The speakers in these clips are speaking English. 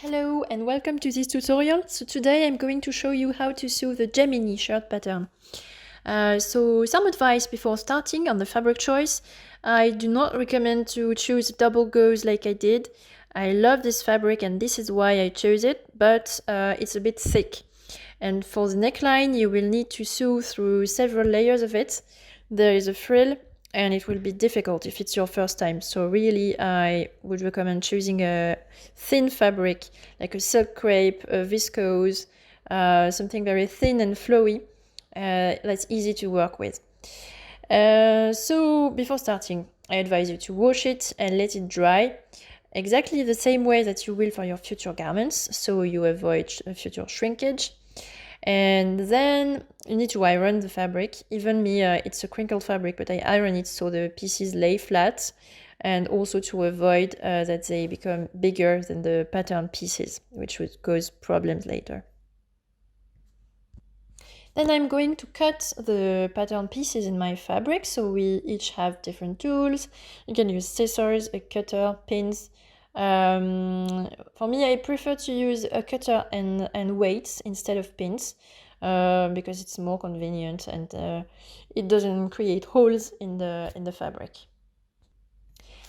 Hello and welcome to this tutorial. So today I'm going to show you how to sew the Gemini shirt pattern. So some advice before starting on the fabric choice. I do not recommend to choose double gauze like I did. I love this fabric and this is why I chose it, but it's a bit thick. And for the neckline you will need to sew through several layers of it. There is a frill and it will be difficult if it's your first time. So really I would recommend choosing a thin fabric like a silk crepe, a viscose, something very thin and flowy that's easy to work with. So before starting, I advise you to wash it and let it dry exactly the same way that you will for your future garments, so you avoid future shrinkage. And then you need to iron the fabric. Even me, it's a crinkled fabric, but I iron it so the pieces lay flat, and also to avoid that they become bigger than the pattern pieces, which would cause problems later. Then I'm going to cut the pattern pieces in my fabric, so we each have different tools. You can use scissors, a cutter, pins. For me, I prefer to use a cutter and weights instead of pins because it's more convenient and it doesn't create holes in the fabric.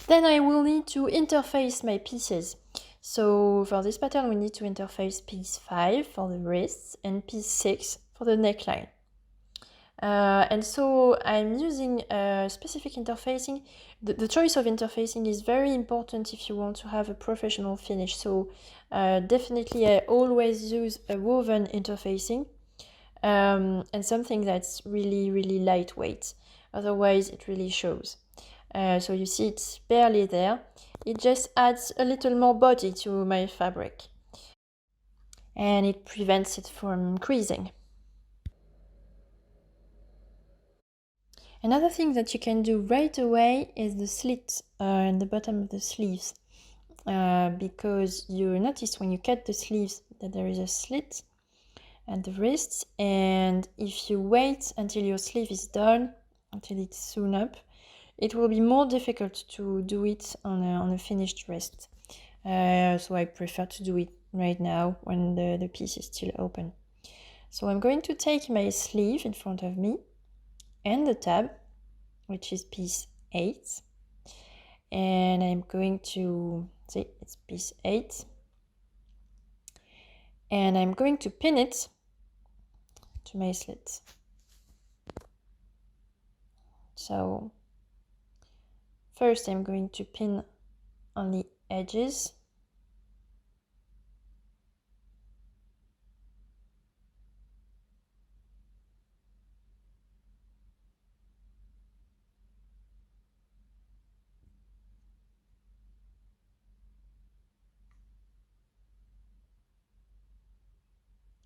Then I will need to interface my pieces. So for this pattern, we need to interface piece 5 for the wrists and piece 6 for the neckline. And so I'm using specific interfacing. The choice of interfacing is very important if you want to have a professional finish. So definitely I always use a woven interfacing and something that's really lightweight. Otherwise it really shows. So you see it's barely there. It just adds a little more body to my fabric. And it prevents it from creasing. Another thing that you can do right away is the slit in the bottom of the sleeves, because you notice when you cut the sleeves that there is a slit at the wrists, and if you wait until your sleeve is done, until it's sewn up, it will be more difficult to do it on a finished wrist. So I prefer to do it right now when the piece is still open. So I'm going to take my sleeve in front of me and the tab, which is piece 8, and I'm going to see it's piece 8, and I'm going to pin it to my slit. So first I'm going to pin on the edges,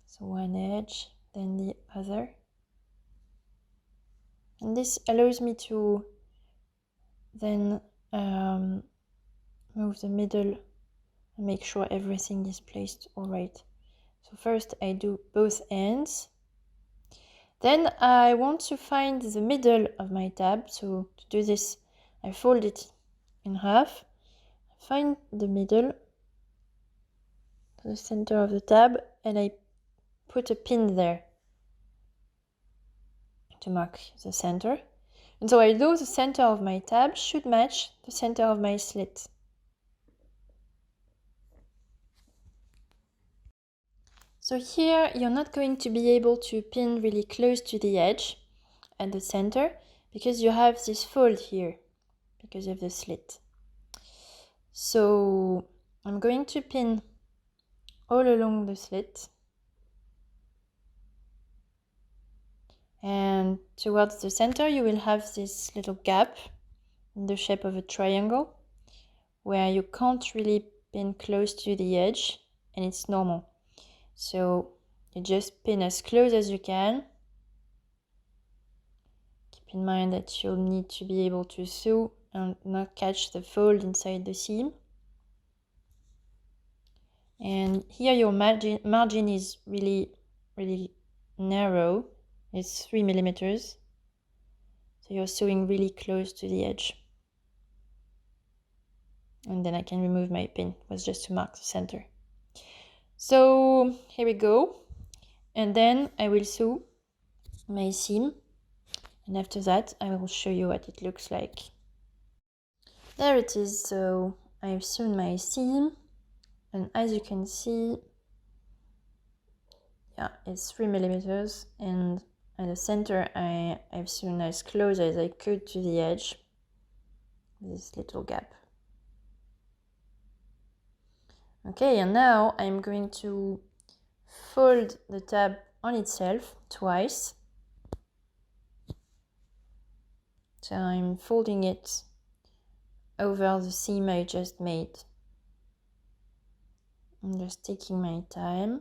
so one edge, then the other, and this allows me to then move the middle and make sure everything is placed all right. So first I do both ends, then I want to find the middle of my tab. So to do this I fold it in half, find the middle, the center of the tab, and I put a pin there to mark the center. And so I know the center of my tab should match the center of my slit. So here you're not going to be able to pin really close to the edge at the center because you have this fold here because of the slit. So I'm going to pin all along the slit, and towards the center you will have this little gap in the shape of a triangle where you can't really pin close to the edge, and it's normal. So you just pin as close as you can. Keep in mind that you'll need to be able to sew and not catch the fold inside the seam. And here your margin is really narrow. It's 3 millimeters. So you're sewing really close to the edge. And then I can remove my pin. It was just to mark the center. So here we go. And then I will sew my seam. And after that, I will show you what it looks like. There it is. So I've sewn my seam. And as you can see, yeah, it's 3 millimeters. And at the center, I've sewn as close as I could to the edge. This little gap. Okay, and now I'm going to fold the tab on itself twice. So I'm folding it over the seam I just made. I'm just taking my time.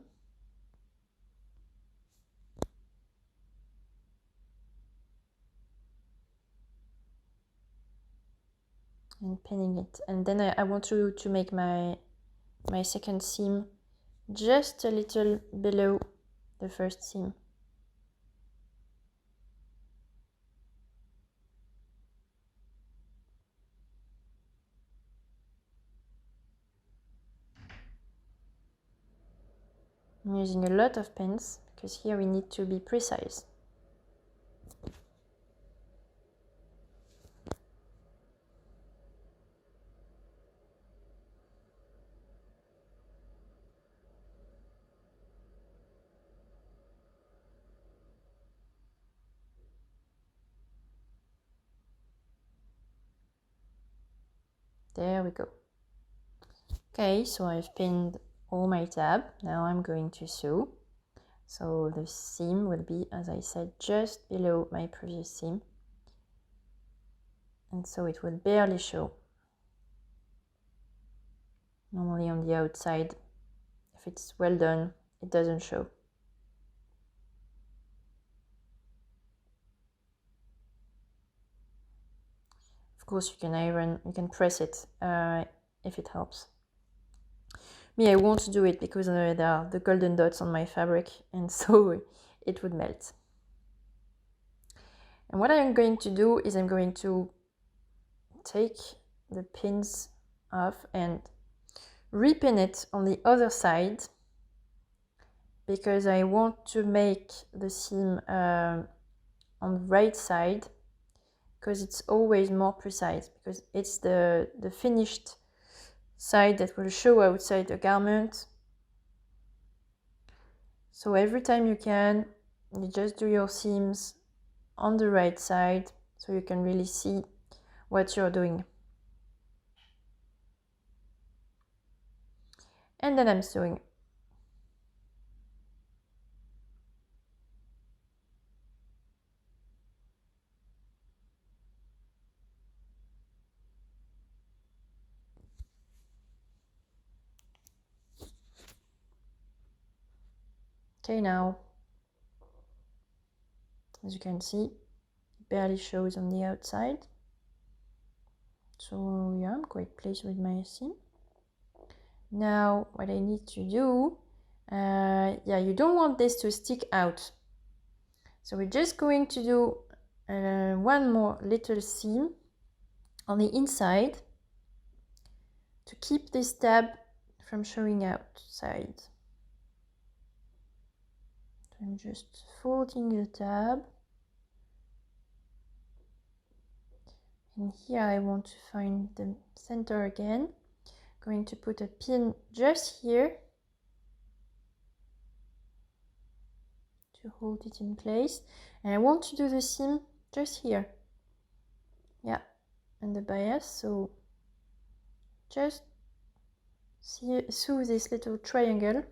And pinning it. And then I want to make my second seam just a little below the first seam. I'm using a lot of pins because here we need to be precise. There we go. Okay, so I've pinned all my tab. Now I'm going to sew. So the seam will be, as I said, just below my previous seam. And so it will barely show. Normally on the outside, if it's well done, it doesn't show. Of course, you can press it if it helps. Me, I won't do it because there are the golden dots on my fabric, and so it would melt. And what I'm going to do is I'm going to take the pins off and repin it on the other side, because I want to make the seam on the right side, because it's always more precise, because it's the finished side that will show outside the garment. So every time you can, you just do your seams on the right side so you can really see what you're doing. And then I'm sewing. Okay, now, as you can see, it barely shows on the outside. So yeah, I'm quite pleased with my seam. Now, what I need to do, yeah, you don't want this to stick out. So we're just going to do one more little seam on the inside to keep this tab from showing outside. I'm just folding the tab. And here I want to find the center again. Going to put a pin just here to hold it in place. And I want to do the seam just here. Yeah, and the bias. So just sew this little triangle.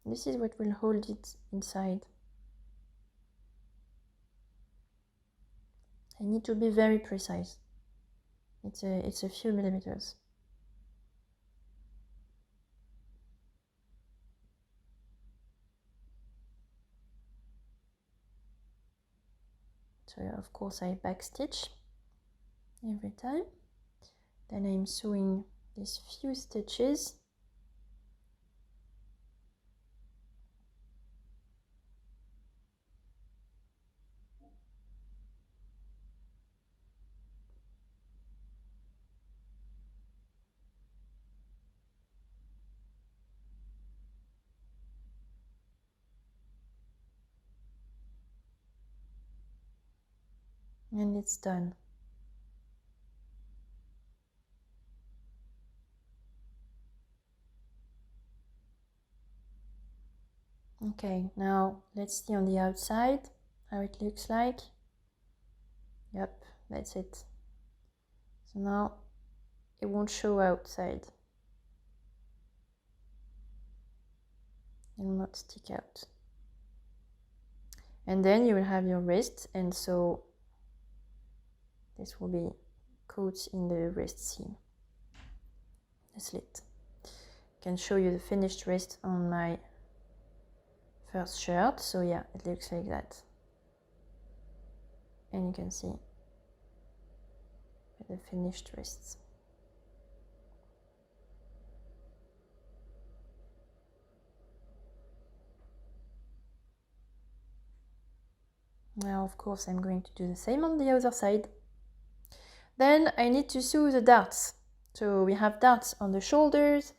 This is what will hold it inside. I need to be very precise. It's a few millimeters. So of course I backstitch every time. Then I'm sewing these few stitches. And it's done. Okay, now let's see on the outside how it looks like. Yep, that's it. So now it won't show outside. It will not stick out. And then you will have your wrist, and so this will be caught in the wrist seam, the slit. I can show you the finished wrist on my first shirt. So yeah, it looks like that. And you can see the finished wrists. Now, of course, I'm going to do the same on the other side. Then I need to sew the darts. So we have darts on the shoulders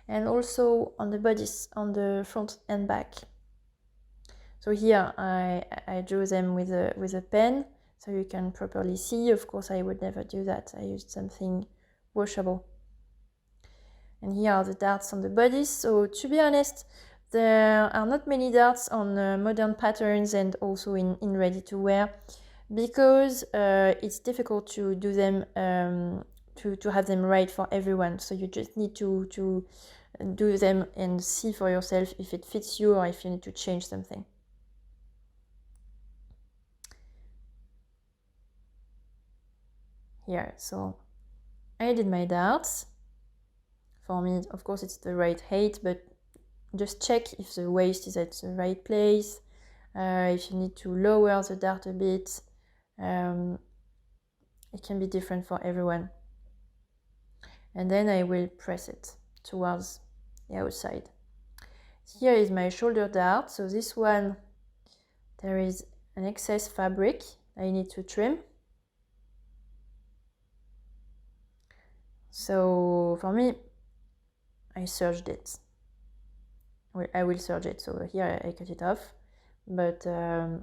and also on the bodice, on the front and back. So here I drew them with a pen so you can properly see. Of course, I would never do that. I used something washable. And here are the darts on the bodice. So to be honest, there are not many darts on modern patterns and also in ready-to-wear because it's difficult to do them, to have them right for everyone. So you just need to do them and see for yourself if it fits you or if you need to change something. Here, so I did my darts. For me, of course, it's the right height, but just check if the waist is at the right place, if you need to lower the dart a bit. It can be different for everyone. And then I will press it towards the outside. Here is my shoulder dart. So this one, there is an excess fabric I need to trim. So for me, I serged it. I will serge it. So here I cut it off, but I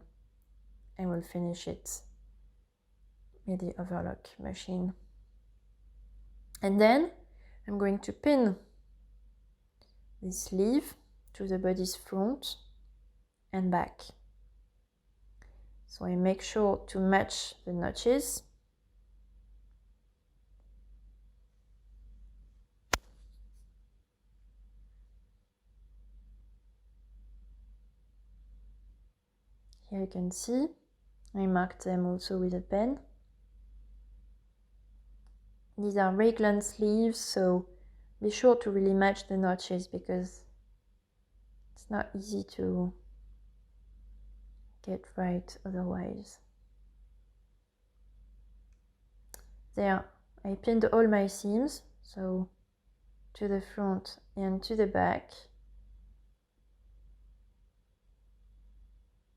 will finish it with the overlock machine. And then I'm going to pin this sleeve to the body's front and back. So I make sure to match the notches. Here you can see, I marked them also with a pen. These are raglan sleeves, so be sure to really match the notches because it's not easy to get right otherwise. There, I pinned all my seams, so to the front and to the back.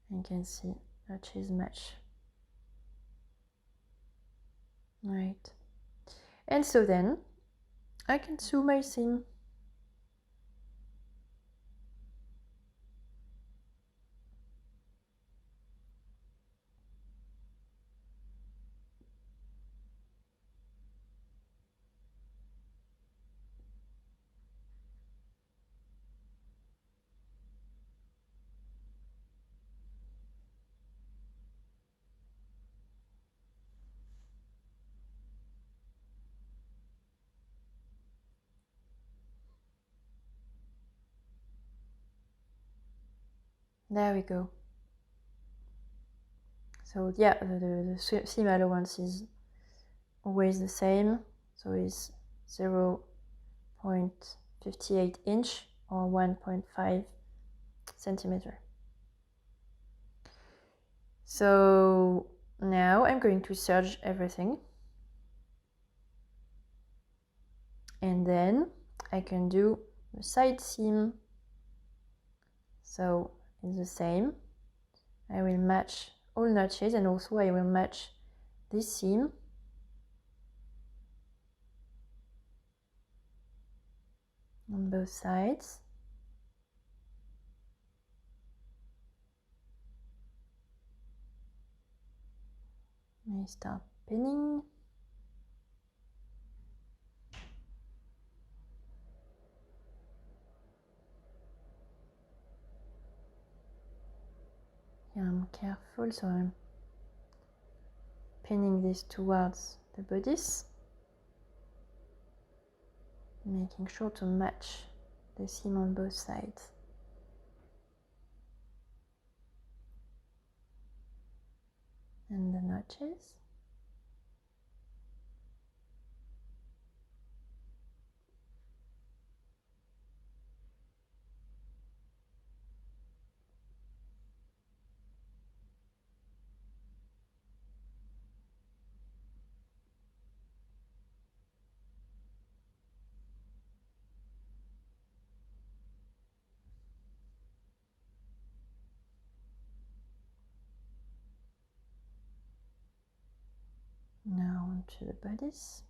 You can see notches match. Right. And so then I can sew my seam. There we go. So yeah, the seam allowance is always the same. So it's 0.58 inch or 1.5 centimeter. So now I'm going to serge everything. And then I can do the side seam. So it's the same. I will match all notches and also I will match this seam. On both sides. I start pinning. Here I'm careful, so I'm pinning this towards the bodice, making sure to match the seam on both sides. And the notches. Now onto the bodice.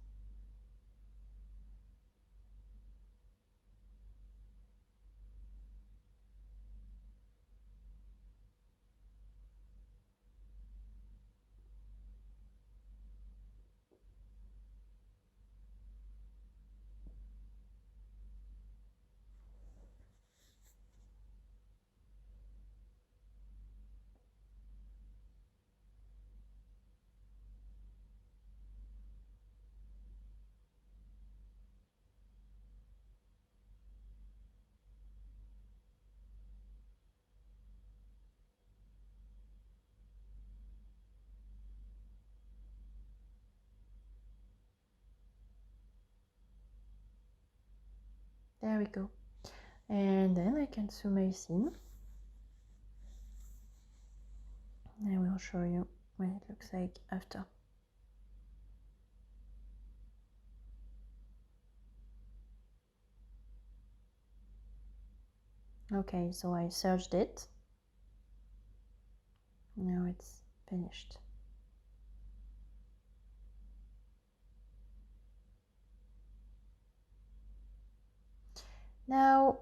There we go. And then I can sew my seam. I will show you what it looks like after. Okay, so I serged it. Now it's finished. Now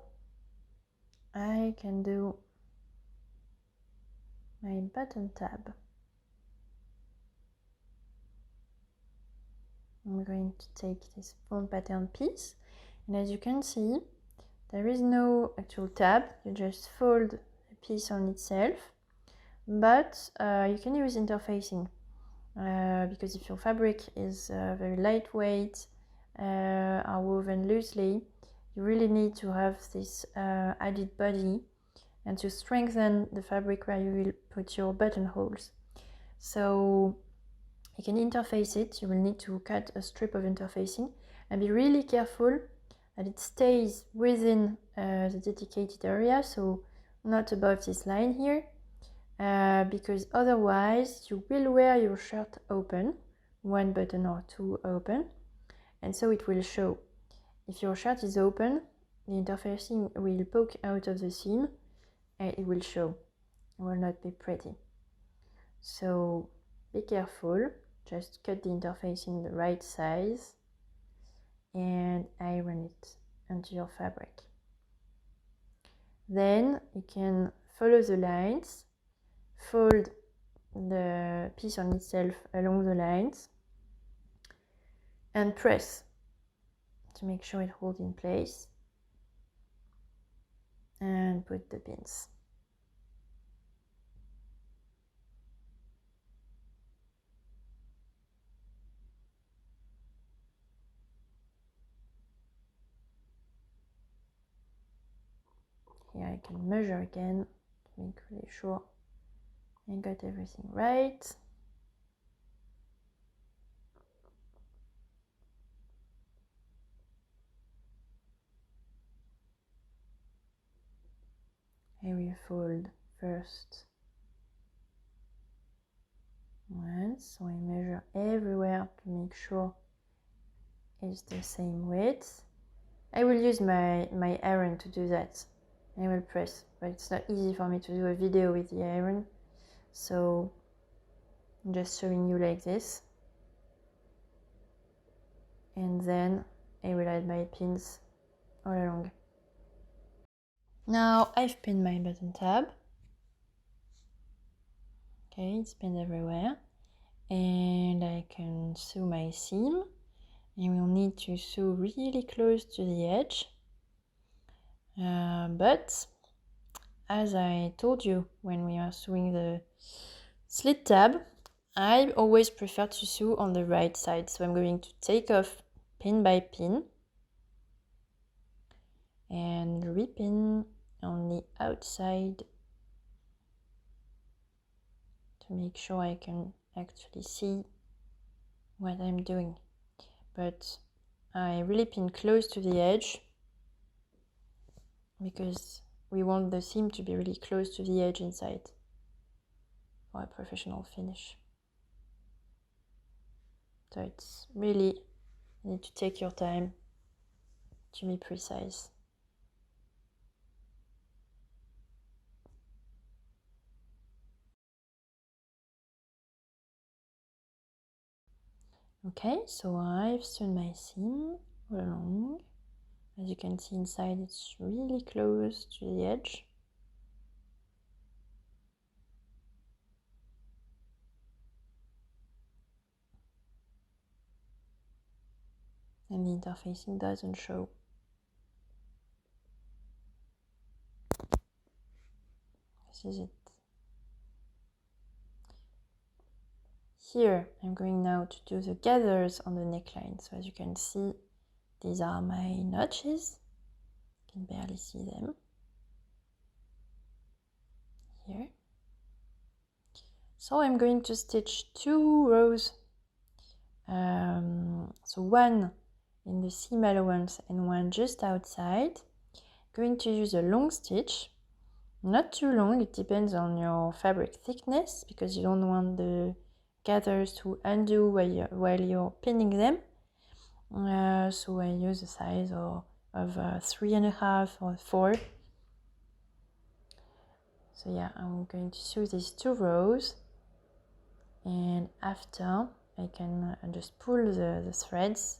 I can do my button tab. I'm going to take this foam pattern piece, and as you can see, there is no actual tab. You just fold the piece on itself, but you can use interfacing because if your fabric is very lightweight or woven loosely, you really need to have this added body and to strengthen the fabric where you will put your buttonholes. So you can interface it. You will need to cut a strip of interfacing and be really careful that it stays within the dedicated area, so not above this line here, because otherwise you will wear your shirt open, one button or two open, and so it will show. If your shirt is open, the interfacing will poke out of the seam and it will show. It will not be pretty. So be careful, just cut the interfacing the right size and iron it onto your fabric. Then you can follow the lines, fold the piece on itself along the lines and press to make sure it holds in place and put the pins. Here I can measure again to make really sure I got everything right. I will fold first once, so I measure everywhere to make sure it's the same width. I will use my iron to do that. I will press, but it's not easy for me to do a video with the iron, so I'm just showing you like this. And then I will add my pins all along. Now I've pinned my button tab. Okay, it's pinned everywhere. and I can sew my seam, and we'll need to sew really close to the edge, but as I told you when we are sewing the slit tab, I always prefer to sew on the right side, so I'm going to take off pin by pin and repin on the outside to make sure I can actually see what I'm doing. But I really pin close to the edge because we want the seam to be really close to the edge inside for a professional finish. So it's really, you need to take your time to be precise. Okay, so I've sewn my seam all along. As you can see inside, it's really close to the edge. And the interfacing doesn't show. This is it. Here, I'm going now to do the gathers on the neckline. So as you can see, these are my notches. You can barely see them. Here. So I'm going to stitch 2 rows. So one in the seam allowance and one just outside. Going to use a long stitch. Not too long, it depends on your fabric thickness because you don't want the gathers to undo while you're pinning them. So I use a size of 3.5 or 4. So yeah, I'm going to sew these 2 rows, and after I can just pull the threads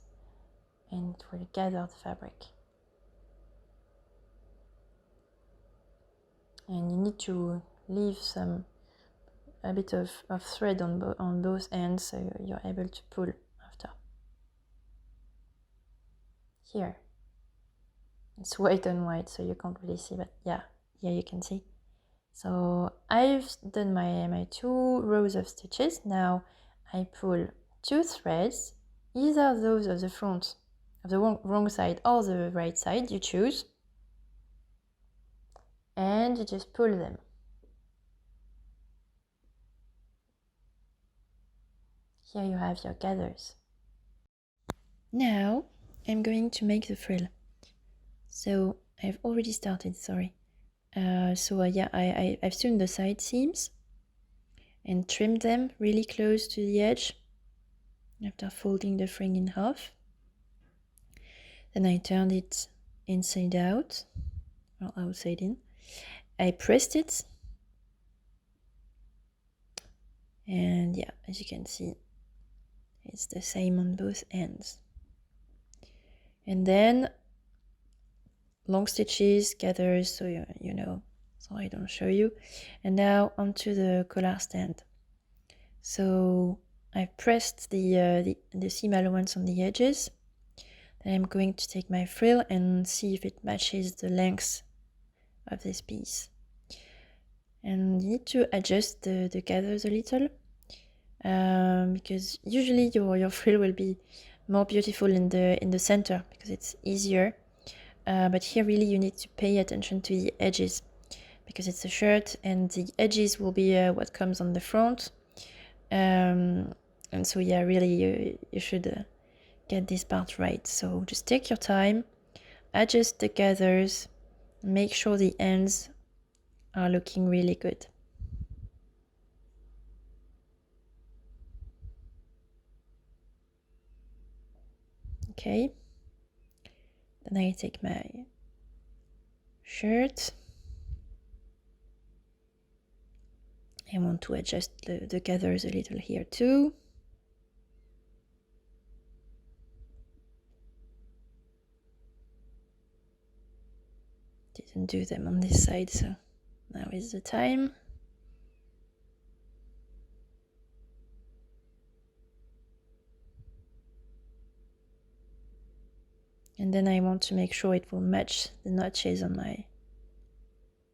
and it will gather the fabric. And you need to leave a bit of thread on both ends so you're able to pull after. Here. It's white on white, so you can't really see, but yeah, here you can see. So I've done my 2 rows of stitches. Now I pull 2 threads, either those of the front of the wrong side or the right side, you choose, and you just pull them. Here you have your gathers. Now I'm going to make the frill. So I've already started, sorry. Yeah, I've sewn the side seams and trimmed them really close to the edge after folding the fringe in half. Then I turned it inside out, or outside in. I pressed it, and yeah, as you can see, it's the same on both ends. And then long stitches, gathers, so you know, so I don't show you. And now onto the collar stand. So I pressed the seam allowance on the edges. Then I'm going to take my frill and see if it matches the length of this piece. And you need to adjust the gathers a little, because usually your frill will be more beautiful in the center because it's easier. But here really you need to pay attention to the edges because it's a shirt and the edges will be what comes on the front. And so yeah, really you should get this part right. So just take your time, adjust the gathers, make sure the ends are looking really good. Okay, then I take my shirt. I want to adjust the gathers a little here too. Didn't do them on this side, so now is the time. And then I want to make sure it will match the notches on my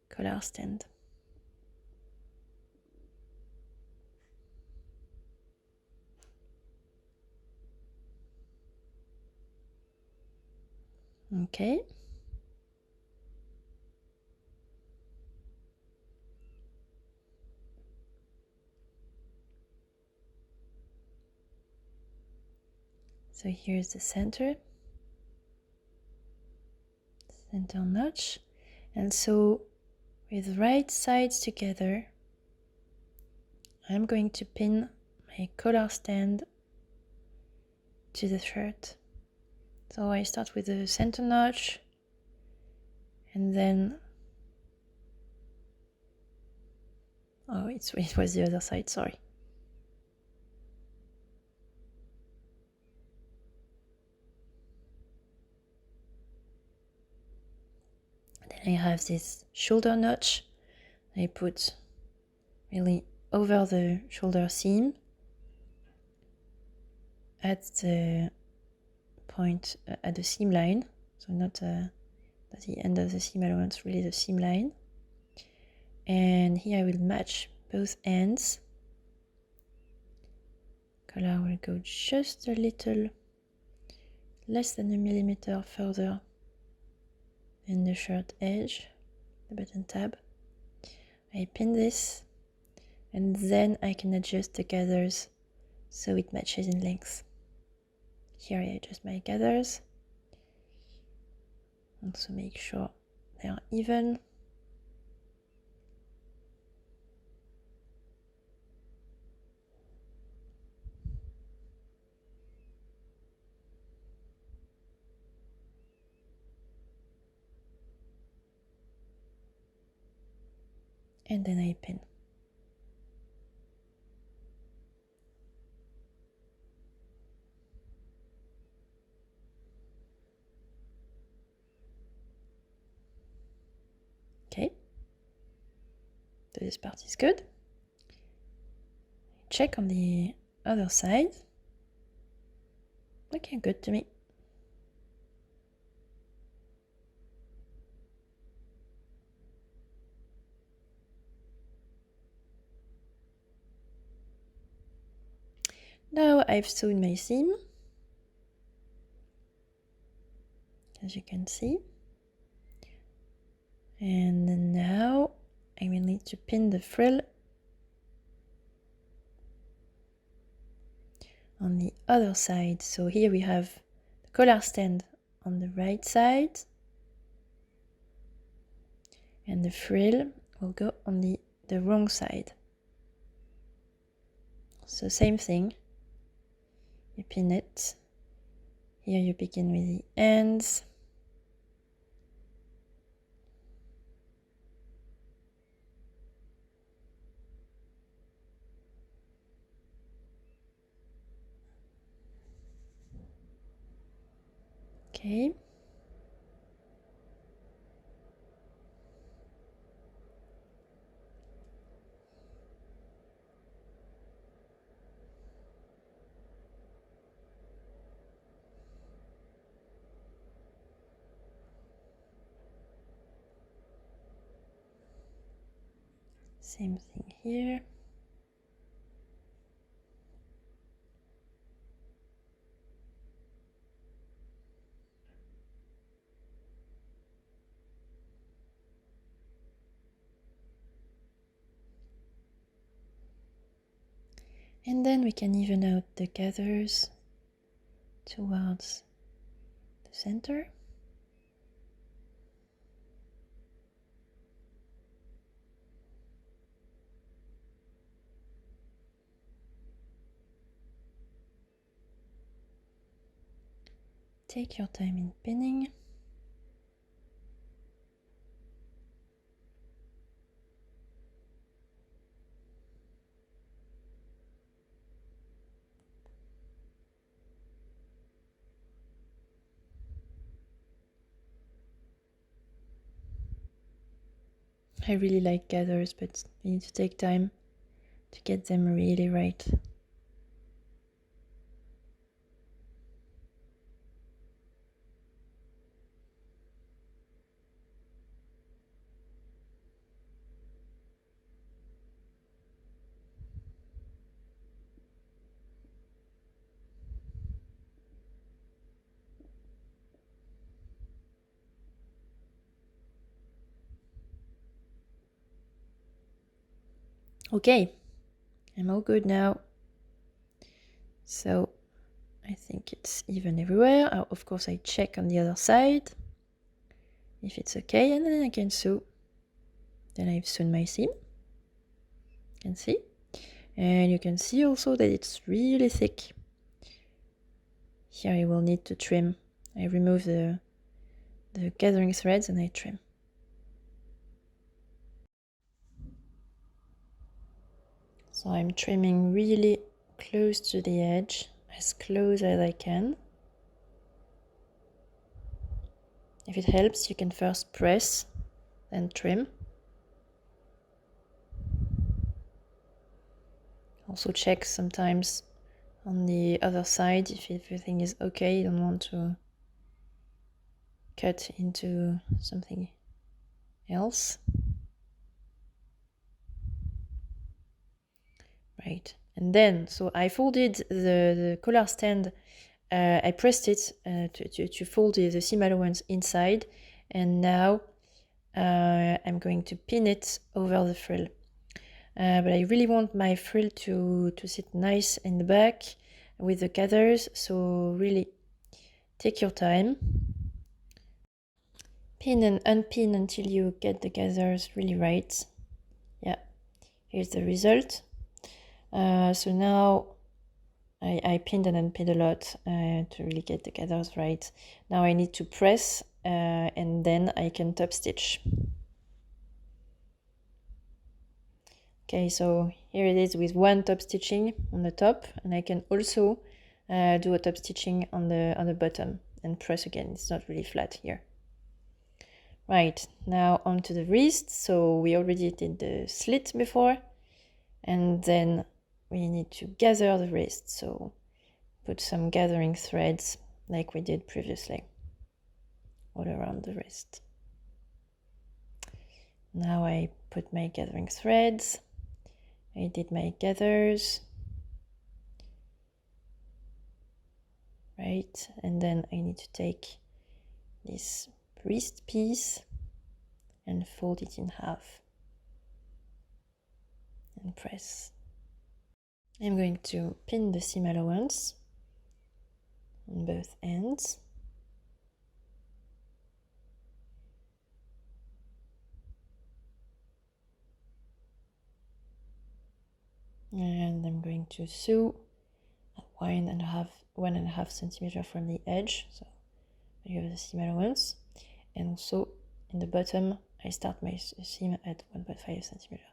collar stand. Okay. So here's the center notch. And so with right sides together, I'm going to pin my collar stand to the shirt. So I start with the center notch, and then, oh, it was the other side, sorry. Then I have this shoulder notch. I put really over the shoulder seam at the point, at the seam line, so not at the end of the seam allowance, really the seam line. And here I will match both ends. Collar will go just a little less than a millimeter further than the shirt edge, the button tab. I pin this, and then I can adjust the gathers so it matches in length. Here I adjust my gathers, also make sure they are even. And then I pin. Okay, so this part is good. Check on the other side. Okay, good to me. Now I've sewn my seam, as you can see. And now I will need to pin the frill on the other side. So here we have the collar stand on the right side, and the frill will go on the wrong side. So same thing, you pin it. Here you begin with the ends. Okay. Same thing here. And then we can even out the gathers towards the center. Take your time in pinning. I really like gathers, but you need to take time to get them really right. Okay, I'm all good now. So I think it's even everywhere. Of course, I check on the other side if it's okay, and then I can sew. Then I've sewn my seam. You can see. And you can see also that it's really thick. Here I will need to trim. I remove the gathering threads and I trim. So I'm trimming really close to the edge, as close as I can. If it helps, you can first press, then trim. Also check sometimes on the other side if everything is okay. You don't want to cut into something else. Right, and then, so I folded the collar stand, I pressed it to fold the seam allowance inside, and now I'm going to pin it over the frill. But I really want my frill to sit nice in the back with the gathers, so really take your time. Pin and unpin until you get the gathers really right. Yeah, here's the result. So now I pinned and unpinned a lot to really get the gathers right. Now I need to press and then I can top stitch. Okay, so here it is with one top stitching on the top, and I can also do a top stitching on the bottom and press again. It's not really flat here. Right, now onto the wrist. So we already did the slit before, and then we need to gather the wrist. So put some gathering threads like we did previously all around the wrist. Now I put my gathering threads. I did my gathers. Right, and then I need to take this wrist piece and fold it in half and press. I'm going to pin the seam allowance on both ends. And I'm going to sew at 1.5 centimeter from the edge. So you have the seam allowance, and also in the bottom I start my seam at 1.5 centimeter.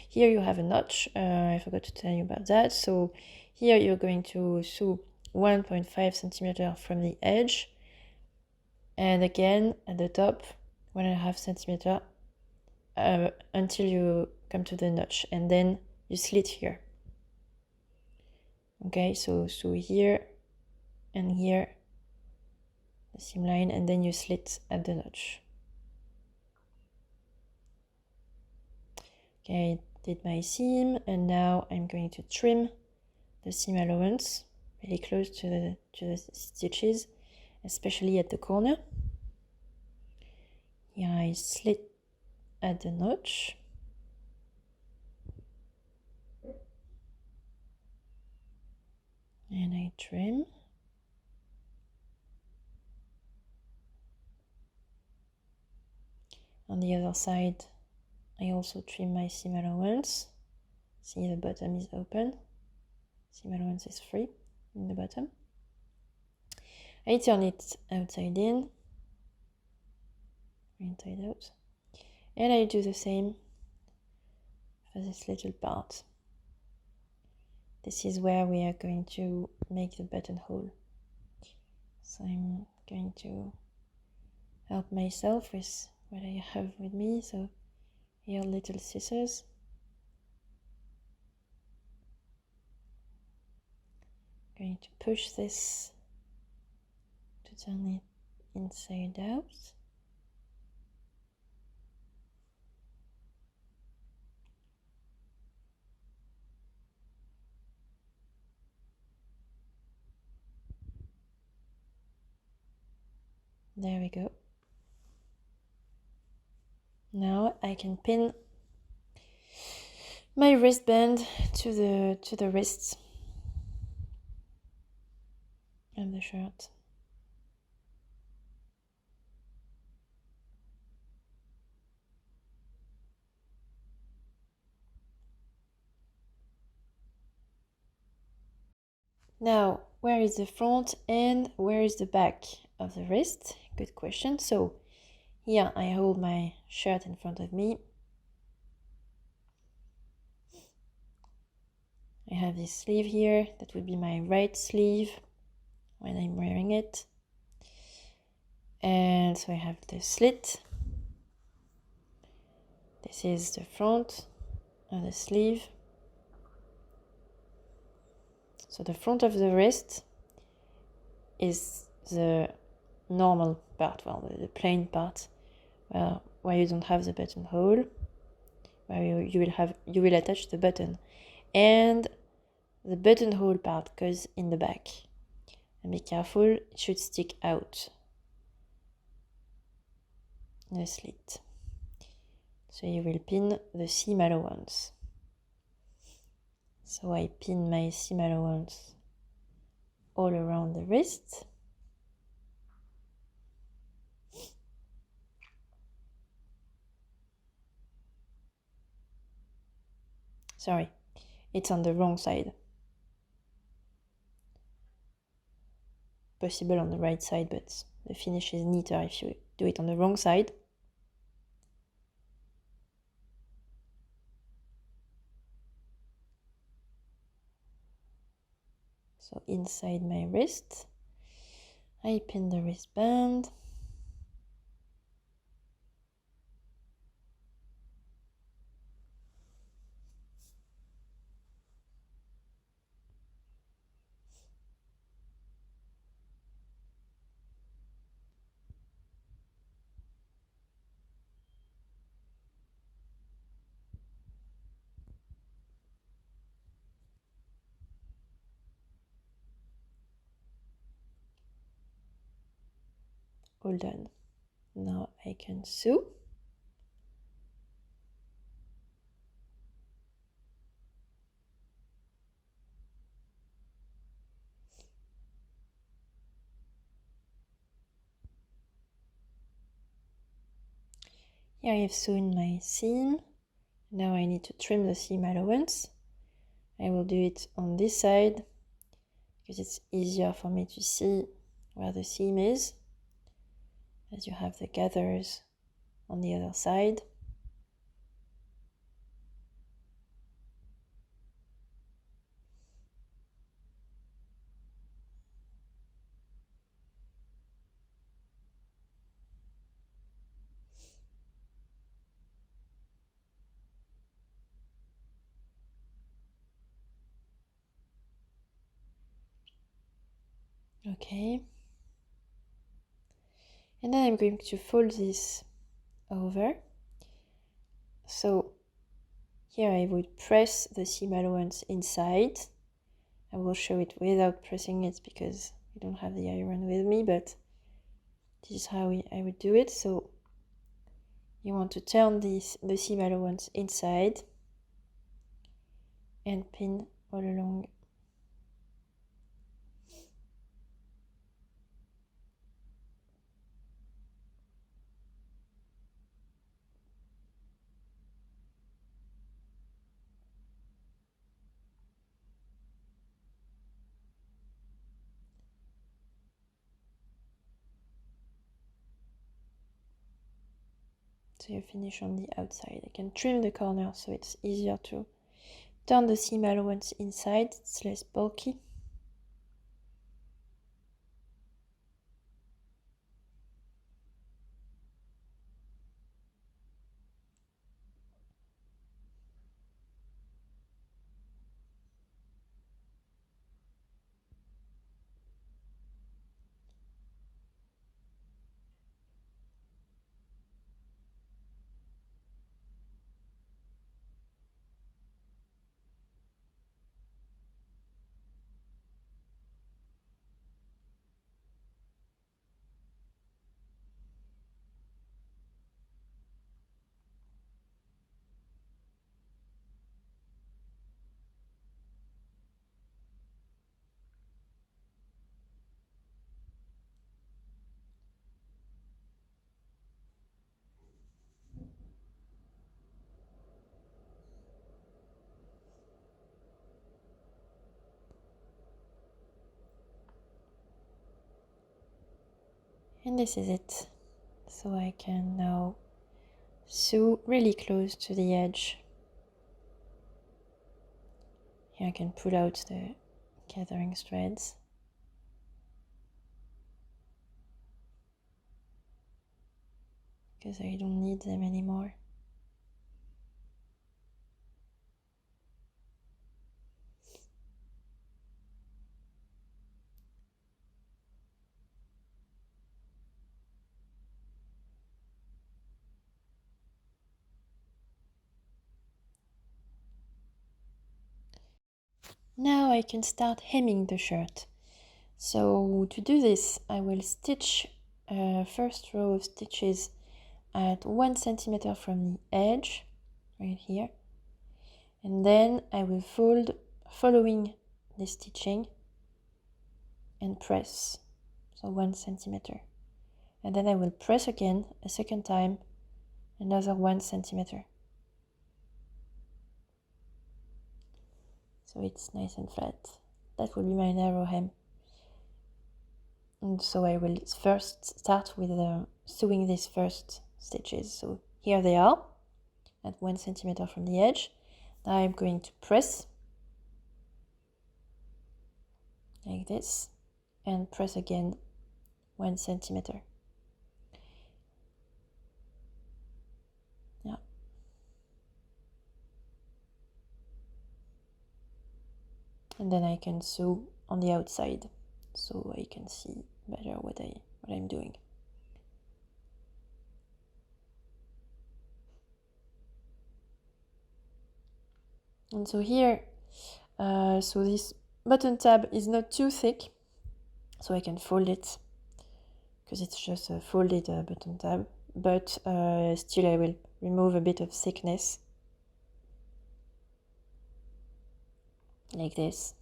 Here you have a notch. I forgot to tell you about that. So here you're going to sew 1.5 centimeter from the edge, and again at the top 1.5 centimeter until you come to the notch, and then you slit here. Okay, so here and here the seam line, and then you slit at the notch. Okay, I did my seam, and now I'm going to trim the seam allowance really close to the stitches, especially at the corner. Here I slit at the notch. And I trim. On the other side, I also trim my seam allowance. See, the bottom is open. Seam allowance is free in the bottom. I turn it outside in, inside out, and I do the same for this little part. This is where we are going to make the buttonhole. So I'm going to help myself with what I have with me. So here, little scissors. I'm going to push this to turn it inside out. There we go. Now I can pin my wristband to the wrists of the shirt. Now, where is the front and where is the back of the wrist? Good question. So here I hold my shirt in front of me. I have this sleeve here. That would be my right sleeve when I'm wearing it. And so I have the slit. This is the front of the sleeve. So the front of the wrist is the normal part, well, the plain part, where you don't have the buttonhole, where you will attach the button, and the buttonhole part goes in the back. And be careful, it should stick out the slit. So you will pin the seam allowance. So I pin my seam allowance all around the wrist. Sorry, it's on the wrong side. Possible on the right side, but the finish is neater if you do it on the wrong side. So inside my wrist, I pin the wristband. All done. Now I can sew. Here I have sewn my seam. Now I need to trim the seam allowance. I will do it on this side because it's easier for me to see where the seam is, as you have the gathers on the other side. Okay. And then I'm going to fold this over. So here I would press the seam allowance inside. I will show it without pressing it because I don't have the iron with me, but this is how I would do it. So you want to turn the seam allowance inside and pin all along. So you finish on the outside. I can trim the corner so it's easier to turn the seam allowance inside, it's less bulky. And this is it. So I can now sew really close to the edge. Here I can pull out the gathering threads. Because I don't need them anymore. Now I can start hemming the shirt. So to do this, I will stitch first row of stitches at 1 centimeter from the edge, right here. And then I will fold following the stitching and press, so 1 centimeter. And then I will press again a second time, another 1 centimeter. So it's nice and flat. That will be my narrow hem. And so I will first start with sewing these first stitches. So here they are at 1 centimeter from the edge. Now I'm going to press like this and press again 1 centimeter. Yeah. And then I can sew on the outside so I can see better what I'm doing. And so here, so this button tab is not too thick, so I can fold it because it's just a folded button tab, but still I will remove a bit of thickness like this,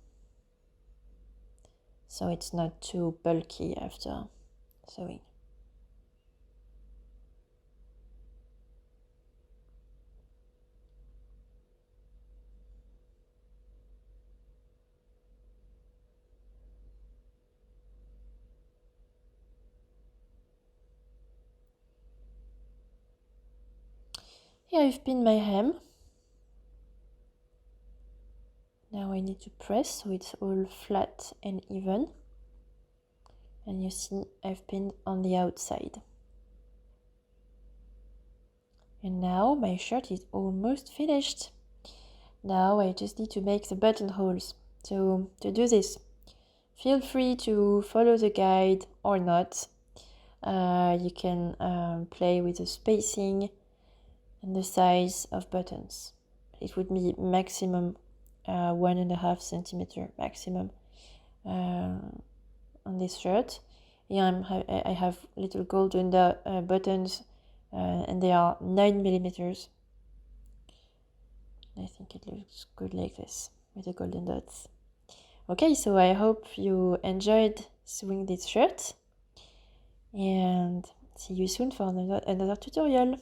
so it's not too bulky after sewing. Here I've pinned my hem. Now I need to press so it's all flat and even. And you see I've pinned on the outside. And now my shirt is almost finished. Now I just need to make the buttonholes. So to do this, feel free to follow the guide or not. You can play with the spacing and the size of buttons. It would be maximum 1.5 centimeter maximum on this shirt. Here I have little golden buttons and they are 9 millimeters. I think it looks good like this with the golden dots. Okay, so I hope you enjoyed sewing this shirt and see you soon for another tutorial.